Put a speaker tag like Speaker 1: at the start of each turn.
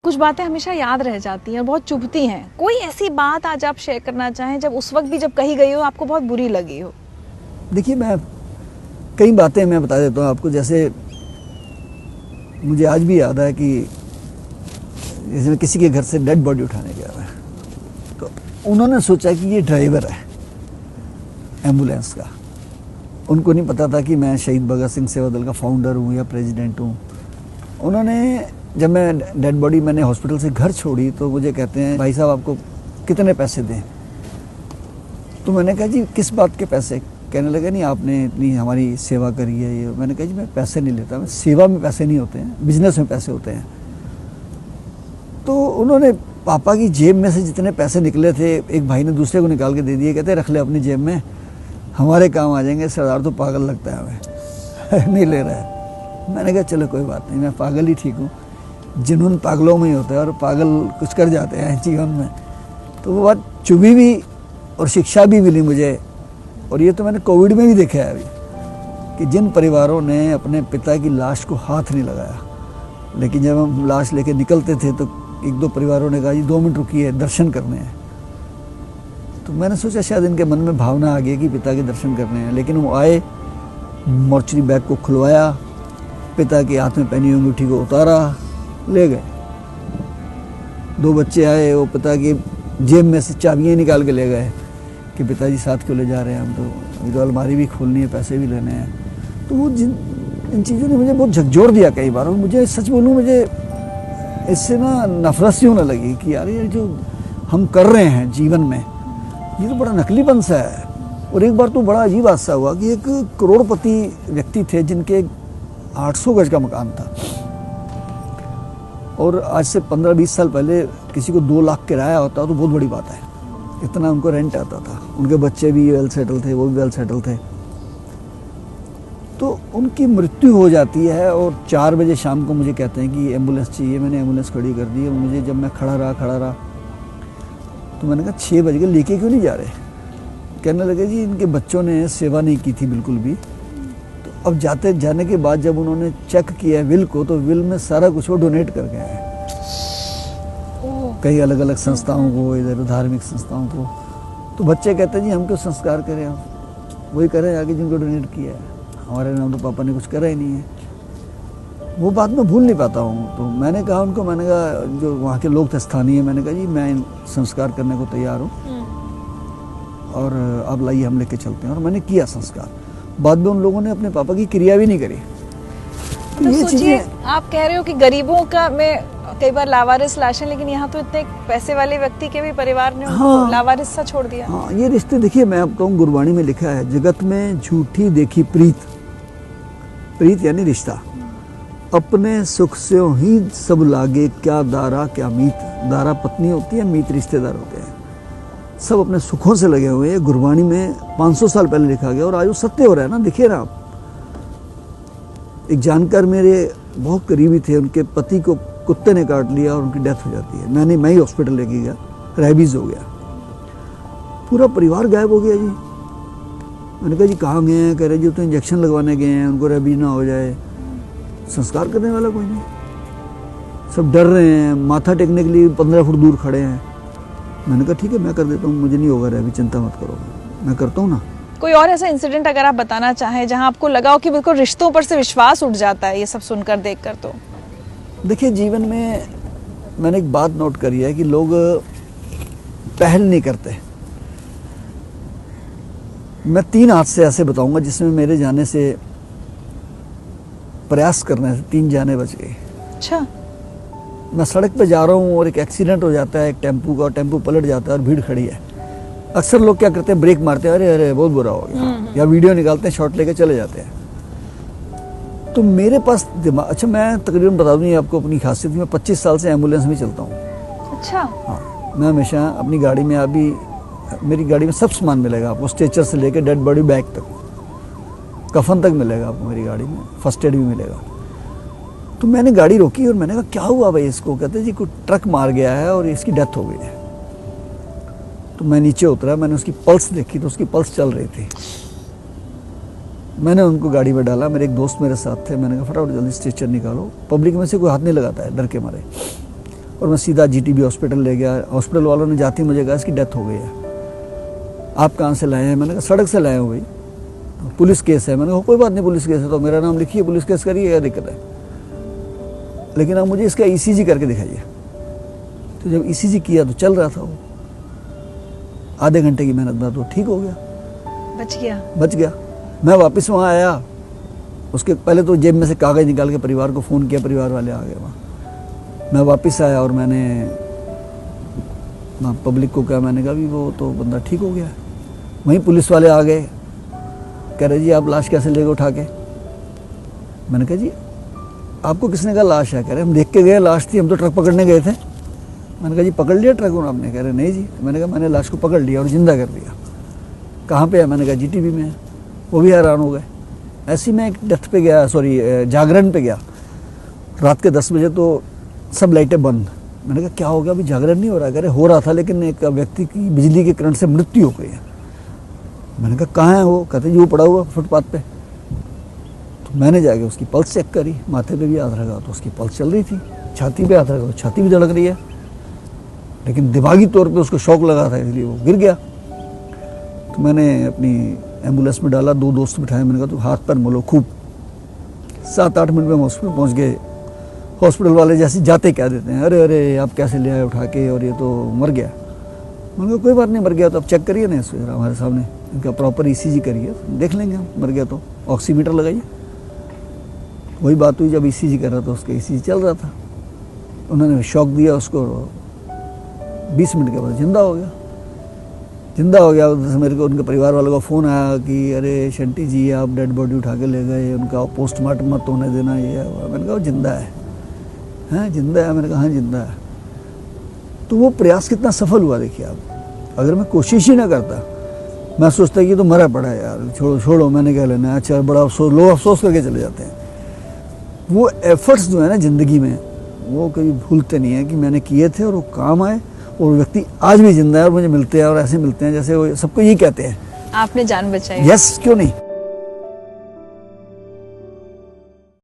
Speaker 1: कुछ बातें हमेशा याद रह जाती हैं और बहुत चुभती हैं। कोई ऐसी बात आज आप शेयर करना चाहें जब उस वक्त भी जब कही गई हो आपको बहुत बुरी लगी हो?
Speaker 2: देखिए, मैं कई बातें मैं बता देता हूँ आपको। जैसे मुझे आज भी याद है कि जैसे मैं किसी के घर से डेड बॉडी उठाने गया था, तो उन्होंने सोचा कि ये ड्राइवर है एम्बुलेंस का। उनको नहीं पता था कि मैं शहीद भगत सिंह सेवा दल का फाउंडर हूँ या प्रेसिडेंट हूँ। उन्होंने, जब मैं डेड बॉडी मैंने हॉस्पिटल से घर छोड़ी तो मुझे कहते हैं, भाई साहब आपको कितने पैसे दें? तो मैंने कहा जी किस बात के पैसे? कहने लगे नहीं आपने इतनी हमारी सेवा करी है ये। मैंने कहा जी मैं पैसे नहीं लेता, मैं सेवा में पैसे नहीं होते हैं, बिजनेस में पैसे होते हैं। तो उन्होंने पापा की जेब में से जितने पैसे निकले थे एक भाई ने दूसरे को निकाल के दे दिए। कहते रख ले अपनी जेब में, हमारे काम आ जाएंगे। सरदार तो पागल लगता है हमें नहीं ले रहा है। मैंने कहा चलो कोई बात नहीं, मैं पागल ही ठीक हूँ। जुनून पागलों में ही होता है और पागल कुछ कर जाते हैं जीवन में। तो वो बात चुभी भी और शिक्षा भी मिली मुझे। और ये तो मैंने कोविड में भी देखा है अभी कि जिन परिवारों ने अपने पिता की लाश को हाथ नहीं लगाया, लेकिन जब हम लाश लेके निकलते थे तो एक दो परिवारों ने कहा जी 2 मिनट रुकिए, दर्शन करने हैं। तो मैंने सोचा शायद इनके मन में भावना आ गई कि पिता के दर्शन करने हैं। लेकिन वो आए, मोर्चरी बैग को खुलवाया, पिता के हाथ में पहनी हुई अंगूठी को उतारा, ले गए। 2 बच्चे आए, वो पिता की जेब में से चाबियाँ निकाल के ले गए कि पिताजी साथ क्यों ले जा रहे हैं, हम तो अभी तो अलमारी भी खोलनी है, पैसे भी लेने हैं। तो वो इन चीज़ों ने मुझे बहुत झकझोर दिया कई बार। और मुझे सच बोलूँ, मुझे इससे ना नफरत सी होने लगी कि यार ये जो हम कर रहे हैं जीवन में, ये तो बड़ा नकलीपन सा है। और एक बार तो बड़ा अजीब हादसा हुआ कि एक करोड़पति व्यक्ति थे जिनके 800 गज का मकान था, और आज से 15-20 साल पहले किसी को 2 लाख किराया होता तो बहुत बड़ी बात है, इतना उनको रेंट आता था। उनके बच्चे भी वेल सेटल थे, वो भी वेल सेटल थे। तो उनकी मृत्यु हो जाती है और 4 बजे शाम को मुझे कहते हैं कि एम्बुलेंस चाहिए। मैंने एम्बुलेंस खड़ी कर दी। और मुझे, जब मैं खड़ा रहा तो मैंने कहा 6 बज गए, लेके क्यों नहीं जा रहे? कहने लगे जी इनके बच्चों ने सेवा नहीं की थी बिल्कुल भी। तो अब जाने के बाद जब उन्होंने चेक किया विल को, तो विल में सारा कुछ वो डोनेट कर गए हैं कई अलग अलग संस्थाओं को, इधर धार्मिक संस्थाओं को। तो बच्चे कहते हैं जी हम क्यों संस्कार करें, हम वही करें आगे जिनको डोनेट किया है, हमारे नाम तो पापा ने कुछ करा ही नहीं है। वो बात मैं भूल नहीं पाता हूँ। तो मैंने कहा उनको, मैंने कहा जो वहाँ के लोग थे स्थानीय, मैंने कहा जी मैं संस्कार करने को तैयार हूँ और आप लाइए हम लेके चलते हैं। और मैंने किया संस्कार। बाद में उन लोगों ने अपने पापा की क्रिया भी नहीं करी।
Speaker 1: तो ये सोचिए, आप कह रहे हो कि गरीबों का में कई बार लावारिस लाशें, लेकिन यहाँ तो इतने पैसे वाले व्यक्ति के भी परिवार ने उनको लावारिस सा छोड़ दिया।
Speaker 2: हाँ, ये रिश्ते देखिए, मैं आपको कहूँ गुरबाणी में लिखा है, जगत में झूठी देखी प्रीत, प्रीत यानी रिश्ता, अपने सुख से ही सब लागे, क्या दारा क्या मीत। दारा पत्नी होती है, मीत रिश्तेदार होते हैं। सब अपने सुखों से लगे हुए हैं। गुरबाणी में 500 साल पहले लिखा गया और आज वो सत्य हो रहा है ना। देखिए ना आप, एक जानकार मेरे बहुत करीबी थे, उनके पति को कुत्ते ने काट लिया और उनकी डेथ हो जाती है। मैं ही हॉस्पिटल लेके गया, रेबीज हो गया, पूरा परिवार गायब हो गया जी। मैंने कहा जी कहाँ गए हैं? कह रहे जी तो इंजेक्शन लगवाने गए हैं, उनको रेबीज ना हो जाए। संस्कार करने वाला कोई नहीं, सब डर रहे हैं, माथा टेकने के लिए 15 फुट दूर खड़े हैं। मैंने कहा ठीक है मैं कर देता हूँ, मुझे नहीं होगा रेबीज, चिंता मत करो, मैं करता हूँ ना।
Speaker 1: कोई और ऐसा इंसिडेंट अगर आप बताना चाहें जहां आपको लगा हो कि बिल्कुल रिश्तों पर से विश्वास उठ जाता है ये सब सुनकर देखकर? तो
Speaker 2: देखिए, जीवन में मैंने एक बात नोट करी है कि लोग पहल नहीं करते। मैं 3 हादसे ऐसे बताऊंगा जिसमें मेरे जाने से, प्रयास करने से 3 जाने बच गई।
Speaker 1: अच्छा।
Speaker 2: मैं सड़क पे जा रहा हूँ और एक एक्सीडेंट हो जाता है एक टेम्पू का, टेम्पू पलट जाता है और भीड़ खड़ी है। अक्सर लोग क्या करते हैं, ब्रेक मारते हैं, अरे अरे बहुत बुरा हो गया, या वीडियो निकालते हैं, शॉट लेके चले जाते हैं। तो मेरे पास दिमाग, अच्छा मैं तकरीबन बता दूँ आपको अपनी खासियत, मैं 25 साल से एम्बुलेंस में चलता हूँ।
Speaker 1: अच्छा।
Speaker 2: हाँ, मैं हमेशा अपनी गाड़ी में, अभी मेरी गाड़ी में सब सामान मिलेगा आपको, स्ट्रेचर से लेकर डेड बॉडी बैग तक, कफन तक मिलेगा आपको मेरी गाड़ी में, फर्स्ट एड भी मिलेगा। तो मैंने गाड़ी रोकी और मैंने कहा क्या हुआ भाई इसको? कहते जी कोई ट्रक मार गया है और इसकी डेथ हो गई है। तो मैं नीचे उतरा, मैंने उसकी पल्स देखी तो उसकी पल्स चल रही थी। मैंने उनको गाड़ी में डाला, मेरे एक दोस्त मेरे साथ थे, मैंने कहा फटाफट जल्दी स्ट्रेचर निकालो। पब्लिक में से कोई हाथ नहीं लगाता है, डर के मारे। और मैं सीधा जीटीबी हॉस्पिटल ले गया। हॉस्पिटल वालों ने जाते ही मुझे कहा इसकी डेथ हो गई है। आप कहाँ से लाए हैं? मैंने कहा सड़क से लाए हो भाई, पुलिस केस है। मैंने कहा कोई बात नहीं, पुलिस केस है तो मेरा नाम लिखिए, पुलिस केस करिए, क्या दिक्कत है, लेकिन आप मुझे इसका ईसीजी करके दिखाइए। तो जब ईसीजी किया तो चल रहा था वो, आधे घंटे की मेहनत बाद वो ठीक हो गया, बच गया। मैं वापस वहाँ आया, उसके पहले तो जेब में से कागज़ निकाल के परिवार को फ़ोन किया, परिवार वाले आ गए वहाँ। मैं वापस आया और मैंने पब्लिक को कहा, मैंने कहा भी वो तो बंदा ठीक हो गया है। वहीं पुलिस वाले आ गए, कह रहे जी आप लाश कैसे ले गए उठा के? मैंने कहा जी आपको किसने कहा लाश है? कह रहे हम देख के गए, लाश थी, हम तो ट्रक पकड़ने गए थे। मैंने कहा जी पकड़ लिया ट्रक आपने? कह रहे नहीं जी। मैंने कहा मैंने लाश को पकड़ लिया और ज़िंदा कर दिया। कहाँ पे है? मैंने कहा जीटीबी में है। वो भी हैरान हो गए। ऐसे ही मैं एक डेथ पे गया, जागरण पे गया, रात के 10 बजे, तो सब लाइटें बंद। मैंने कहा क्या हो गया? अभी जागरण नहीं हो रहा? कह रहे हो रहा था, लेकिन एक व्यक्ति की बिजली के करंट से मृत्यु हो गई है। मैंने कहा कहाँ है वो? कहते जी वो पड़ा हुआ फुटपाथ पे। तो मैंने जाके उसकी पल्स चेक करी, माथे पे भी हाथ रखा तो उसकी पल्स चल रही थी, छाती पे हाथ रखा तो छाती भी धड़क रही है, लेकिन दिमागी तौर पे उसको शौक लगा था इसलिए वो गिर गया। तो मैंने अपनी एम्बुलेंस में डाला, 2 दोस्त बिठाए, मैंने कहा तो हाथ पैर मलो खूब। 7-8 मिनट में हम हॉस्पिटल पहुँच गए। हॉस्पिटल वाले जैसे जाते कह देते हैं अरे अरे आप कैसे ले आए उठा के, और ये तो मर गया। मैंने कहा कोई बात नहीं, मर गया तो अब चेक करिए ना इसको जरा हमारे सामने, इनका प्रॉपर ईसीजी करिए, देख लेंगे हम, मर गया तो ऑक्सीमीटर लगाइए। वही बात हुई, जब ईसीजी कर रहा था उसका ईसीजी चल रहा था, उन्होंने शॉक दिया उसको, 20 मिनट के बाद जिंदा हो गया। उधर से मेरे को उनके परिवार वालों का फ़ोन आया कि अरे शंटी जी आप डेड बॉडी उठा के ले गए, उनका पोस्टमार्टम मत होने देना, ये है। मैंने कहा वो जिंदा है। हैं जिंदा है? मैंने कहा हाँ जिंदा है। तो वो प्रयास कितना सफल हुआ देखिए आप। अगर मैं कोशिश ही ना करता, मैं सोचता कि तो मरा पड़ा है यार, छोड़ो मैंने क्या लेना है, अच्छा बड़ा अफसोस, लोग अफसोस करके चले जाते हैं। वो एफर्ट्स जो है ना ज़िंदगी में, वो कभी भूलते नहीं है कि मैंने किए थे और वो काम आए, और व्यक्ति आज भी जिंदा है और मुझे मिलते हैं और ऐसे मिलते हैं जैसे वो सबको यही कहते हैं
Speaker 1: आपने जान बचाई।
Speaker 2: यस, क्यों नहीं।